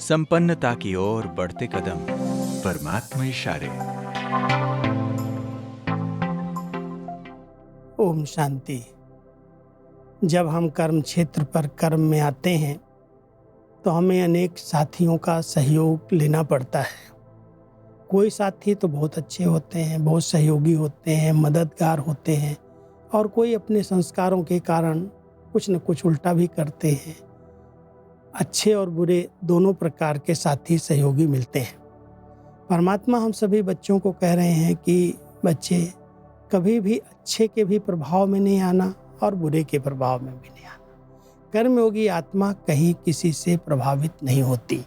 संपन्नता की ओर बढ़ते कदम, परमात्मा इशारे। ओम शांति। जब हम कर्म क्षेत्र पर कर्म में आते हैं तो हमें अनेक साथियों का सहयोग लेना पड़ता है। कोई साथी तो बहुत अच्छे होते हैं, बहुत सहयोगी होते हैं, मददगार होते हैं, और कोई अपने संस्कारों के कारण कुछ न कुछ उल्टा भी करते हैं। अच्छे और बुरे दोनों प्रकार के साथी सहयोगी मिलते हैं। परमात्मा हम सभी बच्चों को कह रहे हैं कि बच्चे कभी भी अच्छे के भी प्रभाव में नहीं आना और बुरे के प्रभाव में भी नहीं आना। कर्मयोगी आत्मा कहीं किसी से प्रभावित नहीं होती,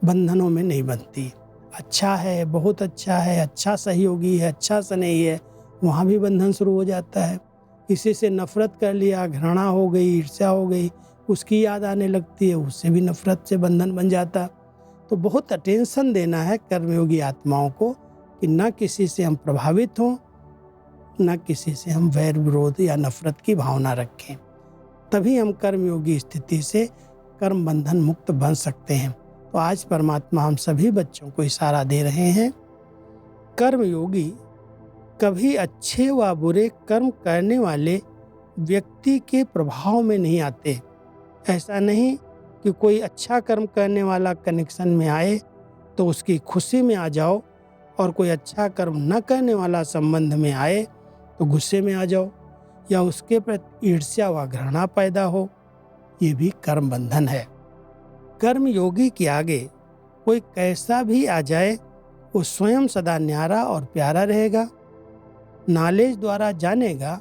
बंधनों में नहीं बनती। अच्छा है, बहुत अच्छा है, अच्छा सहयोगी है, अच्छा स्नेही है, वहाँ भी बंधन शुरू हो जाता है। किसी से नफरत कर लिया, घृणा हो गई, ईर्ष्या हो गई, उसकी याद आने लगती है, उससे भी नफरत से बंधन बन जाता। तो बहुत अटेंशन देना है कर्मयोगी आत्माओं को कि न किसी से हम प्रभावित हों, न किसी से हम वैर विरोध या नफरत की भावना रखें। तभी हम कर्मयोगी स्थिति से कर्म बंधन मुक्त बन सकते हैं। तो आज परमात्मा हम सभी बच्चों को इशारा दे रहे हैं, कर्मयोगी कभी अच्छे व बुरे कर्म करने वाले व्यक्ति के प्रभाव में नहीं आते। ऐसा नहीं कि कोई अच्छा कर्म करने वाला कनेक्शन में आए तो उसकी खुशी में आ जाओ, और कोई अच्छा कर्म न करने वाला संबंध में आए तो गुस्से में आ जाओ, या उसके प्रति ईर्ष्या व घृणा पैदा हो। ये भी कर्म बंधन है। कर्म योगी के आगे कोई कैसा भी आ जाए, वो स्वयं सदा न्यारा और प्यारा रहेगा। नॉलेज द्वारा जानेगा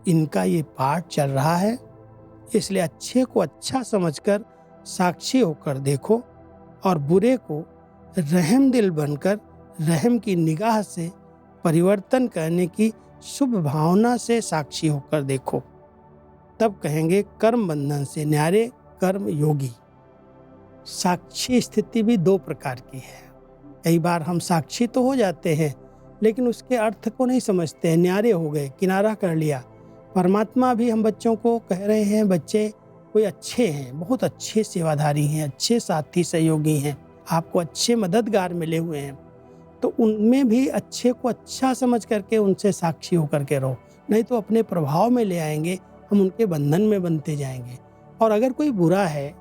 इनका ये पाठ चल रहा है, इसलिए अच्छे को अच्छा समझकर साक्षी होकर देखो, और बुरे को रहम दिल बनकर रहम की निगाह से परिवर्तन करने की शुभ भावना से साक्षी होकर देखो। तब कहेंगे कर्म बंधन से न्यारे कर्म योगी। साक्षी स्थिति भी दो प्रकार की है। कई बार हम साक्षी तो हो जाते हैं, लेकिन उसके अर्थ को नहीं समझते हैं, न्यारे हो गए, किनारा कर लिया। परमात्मा भी हम बच्चों को कह रहे हैं, बच्चे कोई अच्छे हैं, बहुत अच्छे सेवाधारी हैं, अच्छे साथी सहयोगी हैं, आपको अच्छे मददगार मिले हुए हैं, तो उनमें भी अच्छे को अच्छा समझ करके उनसे साक्षी होकर के रहो। नहीं तो अपने प्रभाव में ले आएंगे, हम उनके बंधन में बनते जाएंगे। और अगर कोई बुरा है,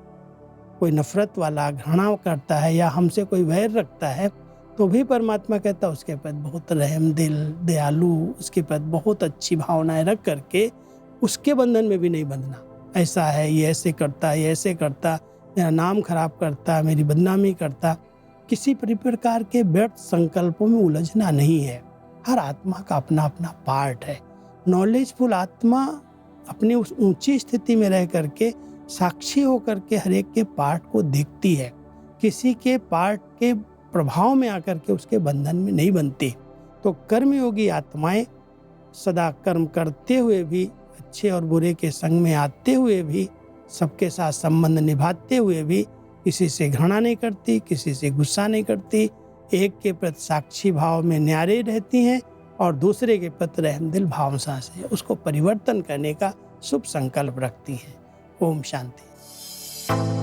कोई नफरत वाला, घृणा करता है या हमसे कोई वैर रखता है, तो भी परमात्मा कहता है उसके प्रति बहुत रहम दिल, दयालु, उसके प्रति बहुत अच्छी भावनाएं रख करके उसके बंधन में भी नहीं बंधना। ऐसा है, ये ऐसे करता, ये ऐसे करता, मेरा नाम खराब करता, मेरी बदनामी करता। किसी प्रकार के व्यर्थ संकल्पों में उलझना नहीं है। हर आत्मा का अपना अपना पार्ट है। नॉलेजफुल आत्मा अपनी उस ऊंची स्थिति में रह करके साक्षी होकर के हर एक के पार्ट को देखती है, किसी के पार्ट के प्रभाव में आकर के उसके बंधन में नहीं बनती। तो कर्मयोगी आत्माएं सदा कर्म करते हुए भी, अच्छे और बुरे के संग में आते हुए भी, सबके साथ संबंध निभाते हुए भी किसी से घृणा नहीं करती, किसी से गुस्सा नहीं करती, एक के प्रति साक्षी भाव में न्यारे रहती हैं, और दूसरे के प्रति रहमदिल भावना से उसको परिवर्तन करने का शुभ संकल्प रखती हैं। ओम शांति।